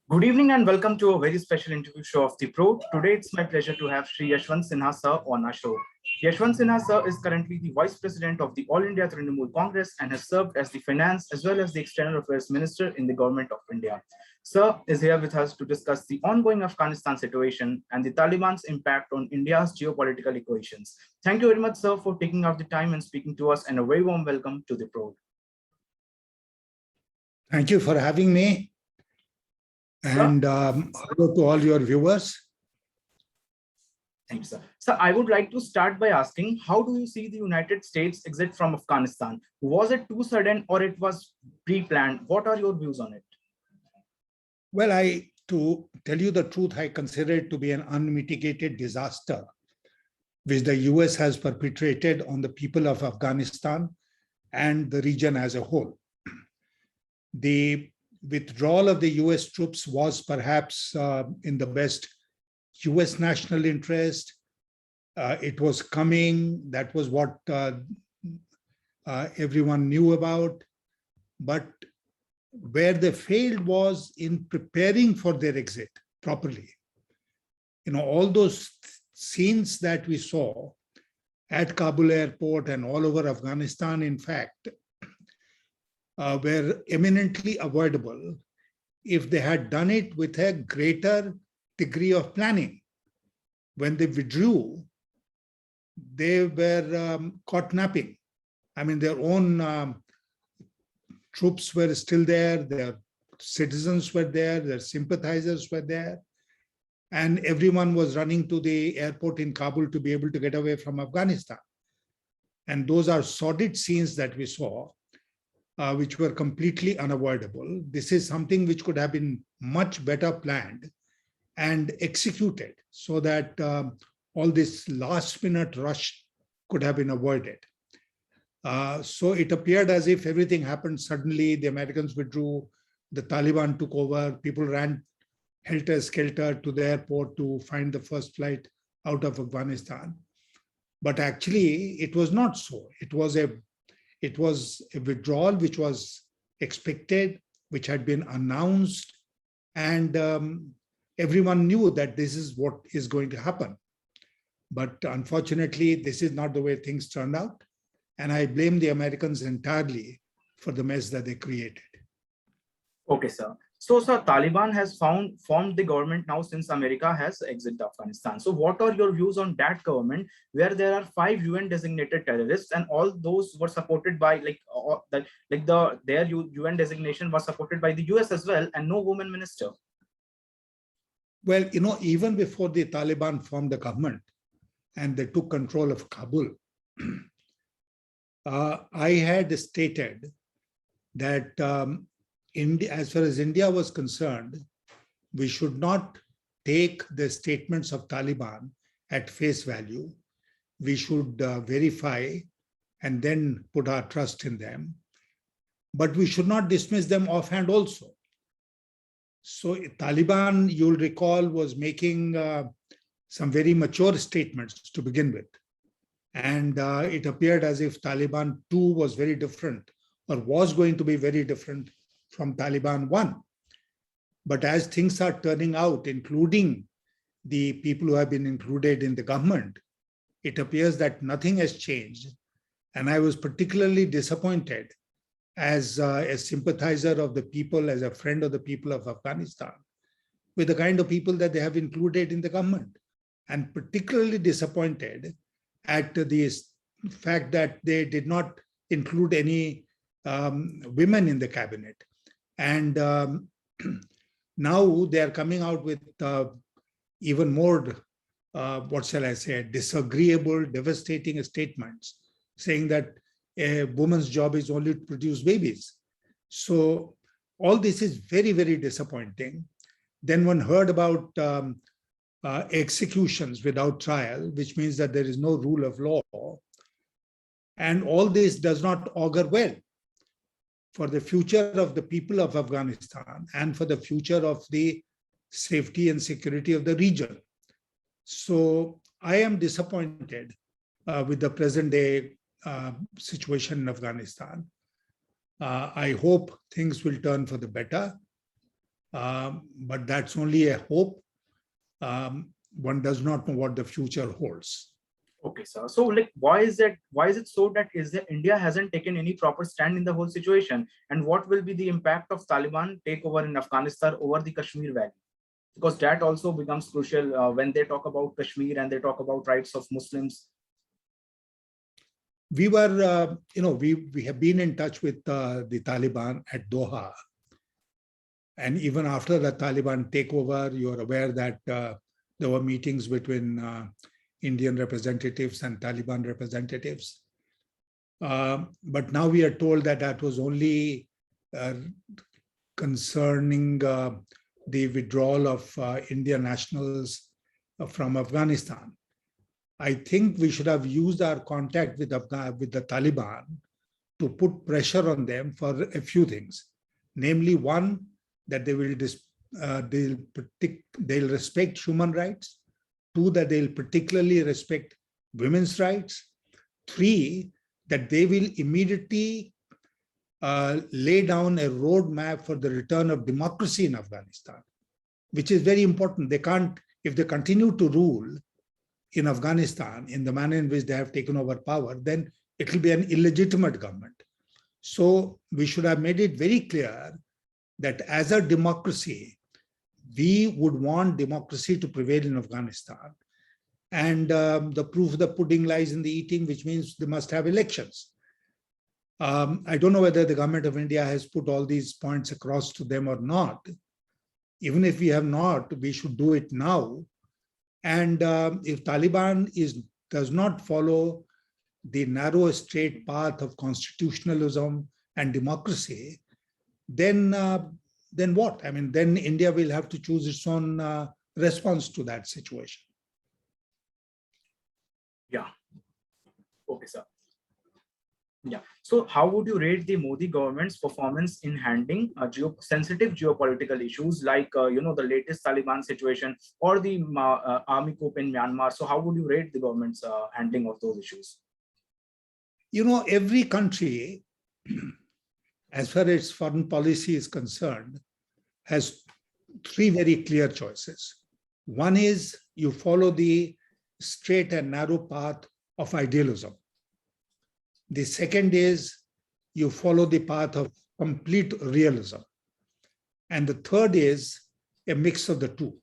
Good evening and welcome to a very special interview show of The Prode. Today it's my pleasure to have Shri Yashwant Sinha sir on our show. Yashwant Sinha sir is currently the Vice President of the All India Trinamool Congress and has served as the Finance as well as the External Affairs Minister in the Government of India. Sir is here with us to discuss the ongoing Afghanistan situation and the Taliban's impact on India's geopolitical equations. Thank you very much, sir, for taking out the time and speaking to us, and a very warm welcome to The Prode. Thank you for having me. And hello to all your viewers. Thank you, sir. Sir, I would like to start by asking, how do you see the United States exit from Afghanistan? Was it too sudden or it was pre-planned? What are your views on it? Well, to tell you the truth, I consider it to be an unmitigated disaster which the US has perpetrated on the people of Afghanistan and the region as a whole. The withdrawal of the US troops was perhaps in the best US national interest. It was coming. That was what everyone knew about. But where they failed was in preparing for their exit properly. All those scenes that we saw at Kabul airport and all over Afghanistan, in fact, were eminently avoidable if they had done it with a greater degree of planning. When they withdrew, they were caught napping. I mean, their own troops were still there, their citizens were there, their sympathizers were there, and everyone was running to the airport in Kabul to be able to get away from Afghanistan. And those are sordid scenes that we saw, which were completely unavoidable. This is something which could have been much better planned and executed so that all this last-minute rush could have been avoided. So it appeared as if everything happened suddenly. The Americans withdrew, the Taliban took over, people ran helter-skelter to the airport to find the first flight out of Afghanistan. But actually, it was not so. It was a withdrawal which was expected, which had been announced, and everyone knew that this is what is going to happen. But unfortunately, this is not the way things turned out. And I blame the Americans entirely for the mess that they created. Okay, sir. So, sir, Taliban has formed the government now since America has exited Afghanistan. So what are your views on that government, where there are 5 UN designated terrorists, and all those were supported by their UN designation was supported by the US as well, and no woman minister? Well, even before the Taliban formed the government and they took control of Kabul, I had stated that India, as far as India was concerned, we should not take the statements of Taliban at face value. We should verify and then put our trust in them. But we should not dismiss them offhand also. So Taliban, you'll recall, was making some very mature statements to begin with. And it appeared as if Taliban 2 was very different, or was going to be very different from Taliban 1. But as things are turning out, including the people who have been included in the government, it appears that nothing has changed. And I was particularly disappointed as a sympathizer of the people, as a friend of the people of Afghanistan, with the kind of people that they have included in the government. And particularly disappointed at the fact that they did not include any women in the cabinet. And now they are coming out with even more, disagreeable, devastating statements, saying that a woman's job is only to produce babies. So all this is very, very disappointing. Then one heard about executions without trial, which means that there is no rule of law. And all this does not augur well for the future of the people of Afghanistan and for the future of the safety and security of the region. So I am disappointed with the present day situation in Afghanistan. I hope things will turn for the better. But that's only a hope. One does not know what the future holds. Okay, sir. So, like, why is it so that India hasn't taken any proper stand in the whole situation? And what will be the impact of Taliban takeover in Afghanistan over the Kashmir Valley? Because that also becomes crucial when they talk about Kashmir and they talk about rights of Muslims. We were, we have been in touch with the Taliban at Doha. And even after the Taliban takeover, you're aware that there were meetings between Indian representatives and Taliban representatives. But now we are told that that was only concerning the withdrawal of Indian nationals from Afghanistan. I think we should have used our contact with the Taliban to put pressure on them for a few things. Namely, one, that they'll respect human rights. Two, that they'll particularly respect women's rights. Three, that they will immediately lay down a roadmap for the return of democracy in Afghanistan, which is very important. They can't, if they continue to rule in Afghanistan in the manner in which they have taken over power, then it will be an illegitimate government. So we should have made it very clear that as a democracy, we would want democracy to prevail in Afghanistan. And the proof of the pudding lies in the eating, which means they must have elections. I don't know whether the government of India has put all these points across to them or not. Even if we have not, we should do it now. And if Taliban does not follow the narrow, straight path of constitutionalism and democracy, then what? I mean, then India will have to choose its own response to that situation. Yeah. Okay, sir. Yeah. So how would you rate the Modi government's performance in handling sensitive geopolitical issues like, the latest Taliban situation or the army coup in Myanmar? So how would you rate the government's handling of those issues? Every country, as far as foreign policy is concerned, has three very clear choices. One is you follow the straight and narrow path of idealism. The second is you follow the path of complete realism. And the third is a mix of the two.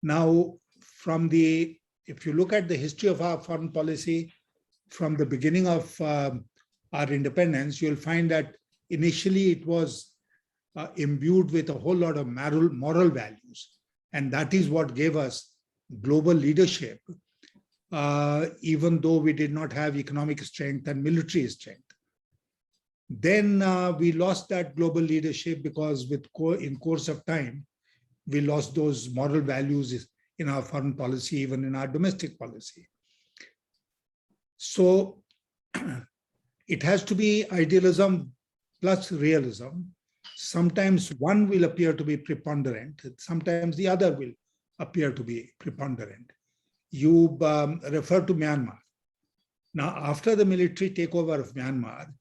Now, if you look at the history of our foreign policy, from the beginning of our independence, you'll find that initially it was imbued with a whole lot of moral values. And that is what gave us global leadership, even though we did not have economic strength and military strength. Then we lost that global leadership because in course of time, we lost those moral values in our foreign policy, even in our domestic policy. So it has to be idealism plus realism. Sometimes one will appear to be preponderant, sometimes the other will appear to be preponderant. You refer to Myanmar. Now, after the military takeover of Myanmar,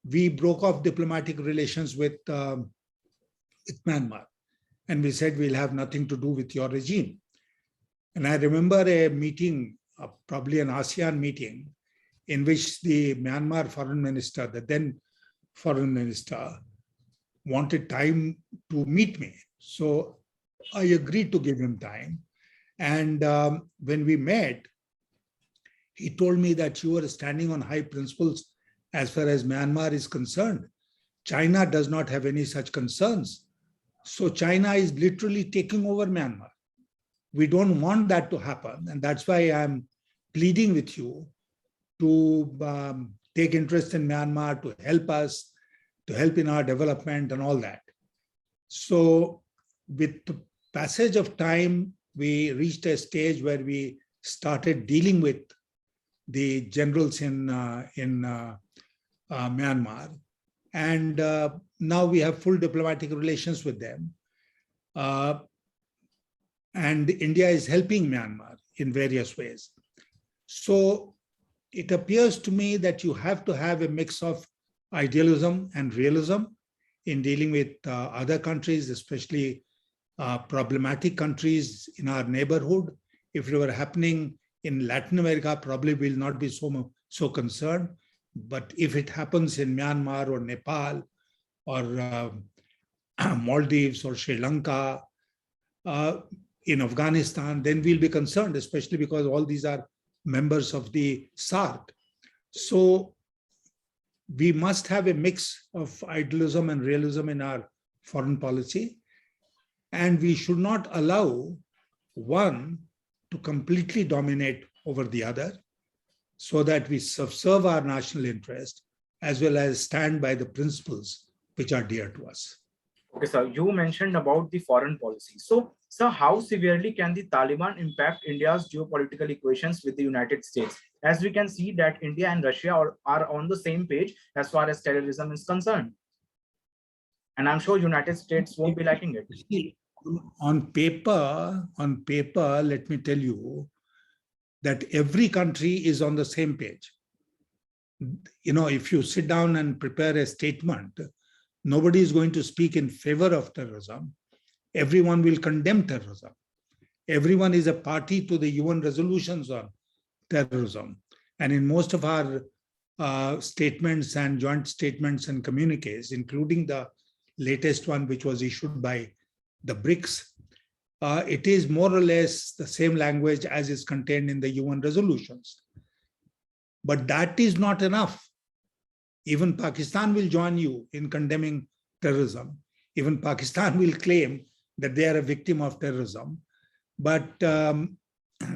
we broke off diplomatic relations with Myanmar. And we said, we'll have nothing to do with your regime. And I remember a meeting, probably an ASEAN meeting, in which the Myanmar foreign minister, the then foreign minister, wanted time to meet me. So I agreed to give him time. And when we met, he told me that you are standing on high principles as far as Myanmar is concerned. China does not have any such concerns. So China is literally taking over Myanmar. We don't want that to happen. And that's why I'm pleading with you to take interest in Myanmar, to help us, to help in our development and all that. So with the passage of time, we reached a stage where we started dealing with the generals in Myanmar. And now we have full diplomatic relations with them. And India is helping Myanmar in various ways. So it appears to me that you have to have a mix of idealism and realism. in dealing with other countries, especially problematic countries in our neighborhood. If it were happening in Latin America, probably will not be so concerned. But if it happens in Myanmar or Nepal or Maldives or Sri Lanka, in Afghanistan, then we'll be concerned, especially because all these are members of the SARC. So we must have a mix of idealism and realism in our foreign policy. And we should not allow one to completely dominate over the other, so that we subserve our national interest as well as stand by the principles which are dear to us. Okay, sir, you mentioned about the foreign policy. So, sir, how severely can the Taliban impact India's geopolitical equations with the United States? As we can see that India and Russia are on the same page as far as terrorism is concerned. And I'm sure United States won't be liking it. On paper, let me tell you that every country is on the same page. You know, if you sit down and prepare a statement, nobody is going to speak in favor of terrorism. Everyone will condemn terrorism. Everyone is a party to the UN resolutions on terrorism. And in most of our statements and joint statements and communiques, including the latest one, which was issued by the BRICS, it is more or less the same language as is contained in the UN resolutions. But that is not enough. Even Pakistan will join you in condemning terrorism. Even Pakistan will claim that they are a victim of terrorism. But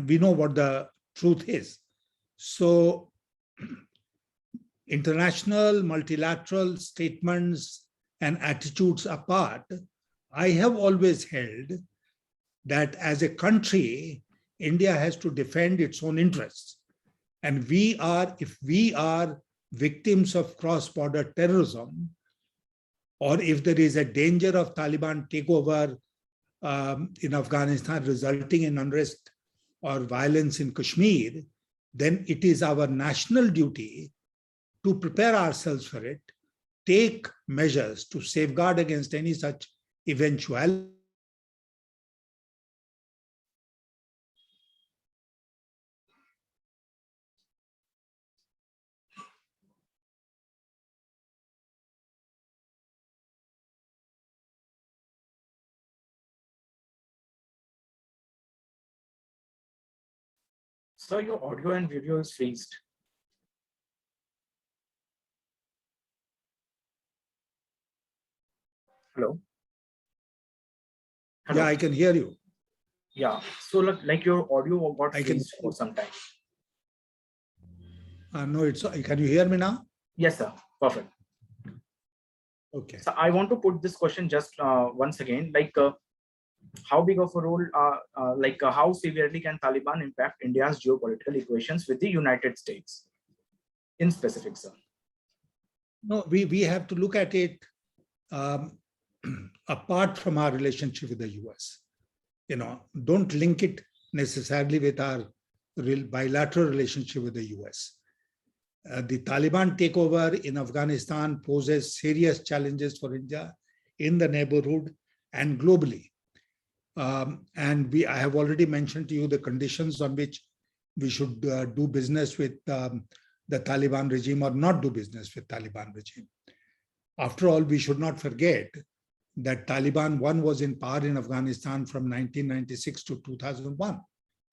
we know what the truth is. So international, multilateral statements and attitudes apart, I have always held that as a country, India has to defend its own interests. And if we are victims of cross-border terrorism, or if there is a danger of Taliban takeover in Afghanistan resulting in unrest or violence in Kashmir, then it is our national duty to prepare ourselves for it, take measures to safeguard against any such eventuality. Sir, your audio and video is freezed. Hello? Hello? Yeah, I can hear you. Yeah, so like your audio got freezed for some time. No, can you hear me now? Yes, sir. Perfect. Okay. So I want to put this question just once again, like how big of a role, how severely can Taliban impact India's geopolitical equations with the United States in specific, sir? No, we have to look at it apart from our relationship with the US. You know, don't link it necessarily with our bilateral relationship with the US. The Taliban takeover in Afghanistan poses serious challenges for India in the neighborhood and globally. And I have already mentioned to you the conditions on which we should do business with the Taliban regime or not do business with Taliban regime. After all, we should not forget that Taliban was in power in Afghanistan from 1996 to 2001.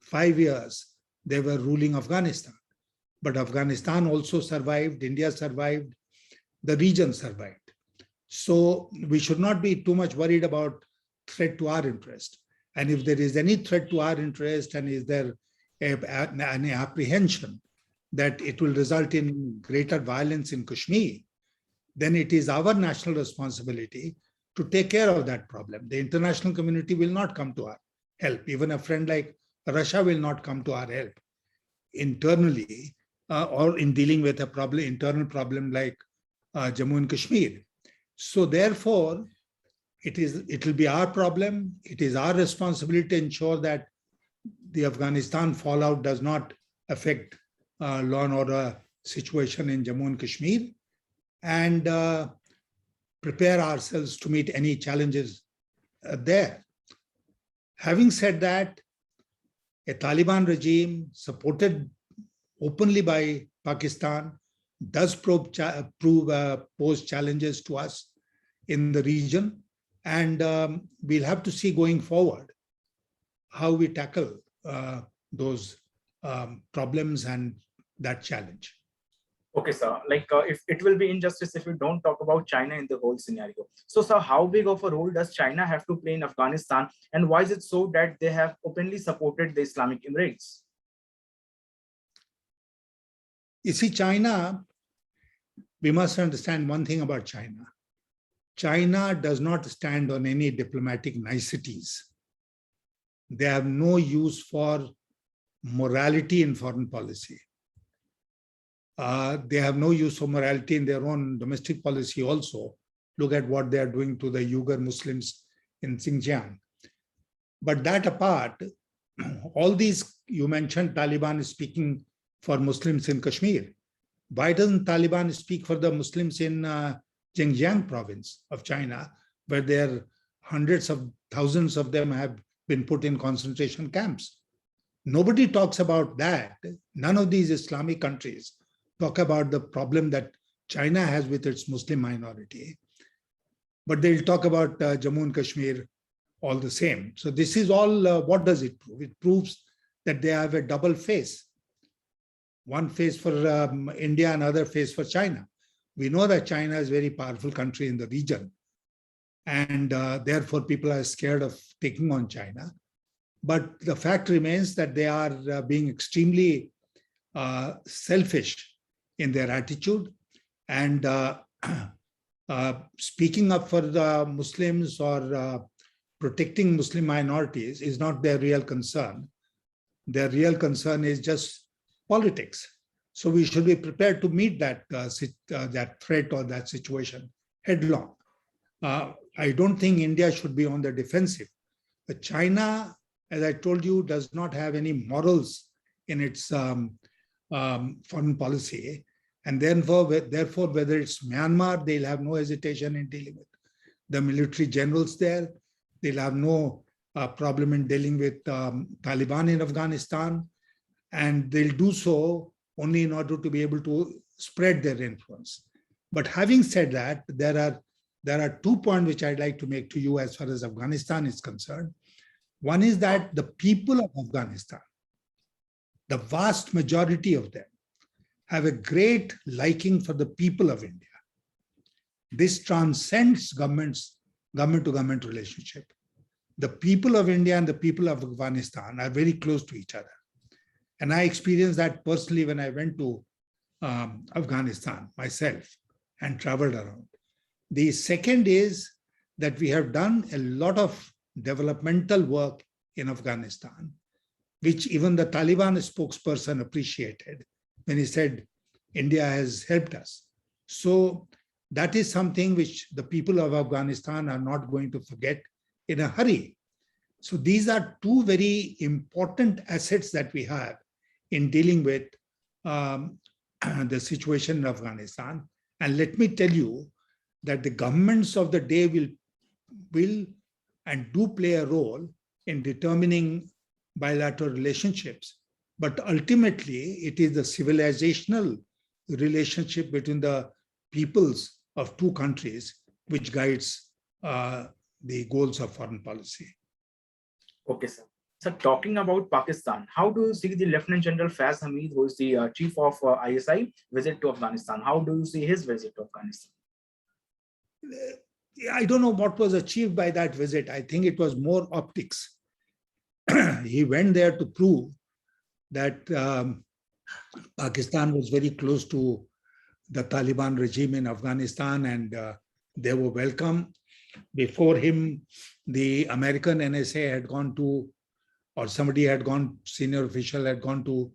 5 years they were ruling Afghanistan. But Afghanistan also survived, India survived, the region survived. So we should not be too much worried about threat to our interest. And if there is any threat to our interest, and is there an apprehension that it will result in greater violence in Kashmir, then it is our national responsibility to take care of that problem. The international community will not come to our help. Even a friend like Russia will not come to our help internally or in dealing with a internal problem like Jammu and Kashmir. So therefore, it will be our problem. It is our responsibility to ensure that the Afghanistan fallout does not affect law and order situation in Jammu and Kashmir. And prepare ourselves to meet any challenges there. Having said that, a Taliban regime supported openly by Pakistan does pose challenges to us in the region, and we'll have to see going forward how we tackle those problems and that challenge. Okay, sir. If it will be injustice if we don't talk about China in the whole scenario. So, sir, how big of a role does China have to play in Afghanistan, and why is it so that they have openly supported the Islamic Emirates? You see, China, we must understand one thing about China. China does not stand on any diplomatic niceties. They have no use for morality in foreign policy. They have no use for morality in their own domestic policy also. Look at what they are doing to the Uyghur Muslims in Xinjiang. But that apart, all these, you mentioned Taliban is speaking for Muslims in Kashmir. Why doesn't Taliban speak for the Muslims in Xinjiang province of China, where there hundreds of thousands of them have been put in concentration camps? Nobody talks about that. None of these Islamic countries talk about the problem that China has with its Muslim minority, but they'll talk about Jammu and Kashmir all the same. So this is all, what does it prove? It proves that they have a double face. One face for India, another face for China. We know that China is a very powerful country in the region, and therefore people are scared of taking on China. But the fact remains that they are being extremely selfish in their attitude, and speaking up for the Muslims or protecting Muslim minorities is not their real concern. Their real concern is just politics. So we should be prepared to meet that threat or that situation headlong. I don't think India should be on the defensive. But China, as I told you, does not have any morals in its foreign policy. And therefore, whether it's Myanmar, they'll have no hesitation in dealing with the military generals there. They'll have no problem in dealing with Taliban in Afghanistan. And they'll do so only in order to be able to spread their influence. But having said that, there are 2 points which I'd like to make to you as far as Afghanistan is concerned. One is that the people of Afghanistan, the vast majority of them, have a great liking for the people of India. This transcends government-to-government relationship. The people of India and the people of Afghanistan are very close to each other. And I experienced that personally when I went to Afghanistan myself and traveled around. The second is that we have done a lot of developmental work in Afghanistan, which even the Taliban spokesperson appreciated when he said, India has helped us. So that is something which the people of Afghanistan are not going to forget in a hurry. So these are 2 very important assets that we have in dealing with the situation in Afghanistan. And let me tell you that the governments of the day will and do play a role in determining bilateral relationships. But ultimately, it is the civilizational relationship between the peoples of 2 countries which guides the goals of foreign policy. Okay, sir. So talking about Pakistan, how do you see the Lieutenant General Faiz Hamid, who is the chief of ISI, visit to Afghanistan? How do you see his visit to Afghanistan? I don't know what was achieved by that visit. I think it was more optics. He went there to prove that Pakistan was very close to the Taliban regime in Afghanistan, and they were welcome. Before him, the American NSA had gone to, or somebody had gone, senior official had gone to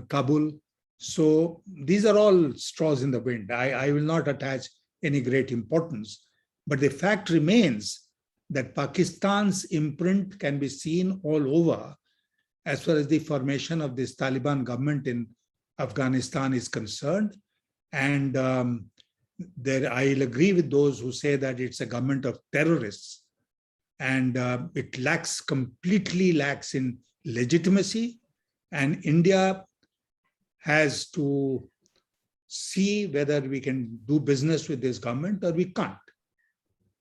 Kabul. So these are all straws in the wind. I will not attach any great importance, but the fact remains that Pakistan's imprint can be seen all over as far as the formation of this Taliban government in Afghanistan is concerned. And I'll agree with those who say that it's a government of terrorists, and it completely lacks in legitimacy. And India has to see whether we can do business with this government or we can't.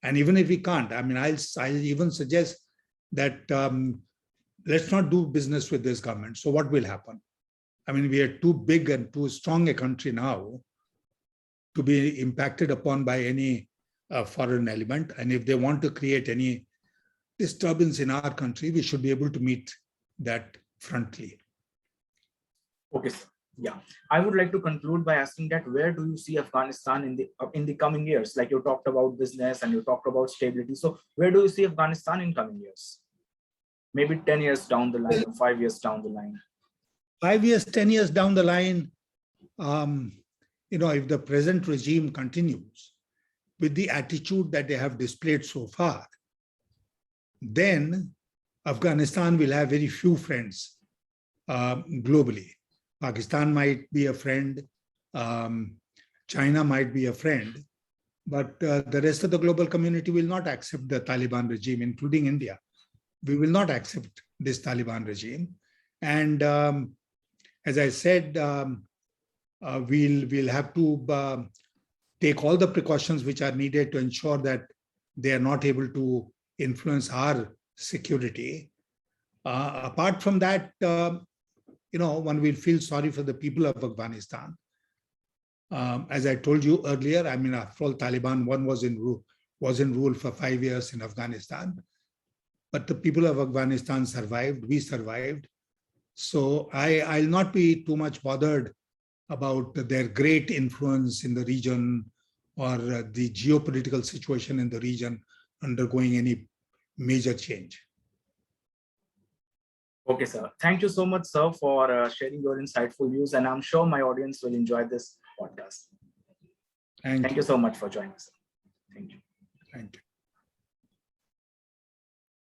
And even if we can't, I mean, I'll even suggest that let's not do business with this government. So what will happen? I mean, we are too big and too strong a country now to be impacted upon by any foreign element. And if they want to create any disturbance in our country, we should be able to meet that frontally. Okay, sir. Yeah, I would like to conclude by asking that where do you see Afghanistan in the coming years? Like you talked about business and you talked about stability. So where do you see Afghanistan in coming years? Maybe 10 years down the line or 5 years down the line. 5 years, 10 years down the line, if the present regime continues with the attitude that they have displayed so far, then Afghanistan will have very few friends globally. Pakistan might be a friend, China might be a friend, but the rest of the global community will not accept the Taliban regime, including India. We will not accept this Taliban regime. And as I said, we'll have to take all the precautions which are needed to ensure that they are not able to influence our security. Apart from that, one will feel sorry for the people of Afghanistan. As I told you earlier, I mean, after all, Taliban was in rule for 5 years in Afghanistan, but the people of Afghanistan survived. We survived. So I'll not be too much bothered about their great influence in the region or the geopolitical situation in the region undergoing any major change. Okay, sir. Thank you so much, sir, for sharing your insightful views. And I'm sure my audience will enjoy this podcast. Thank you so much for joining us. Thank you. Thank you.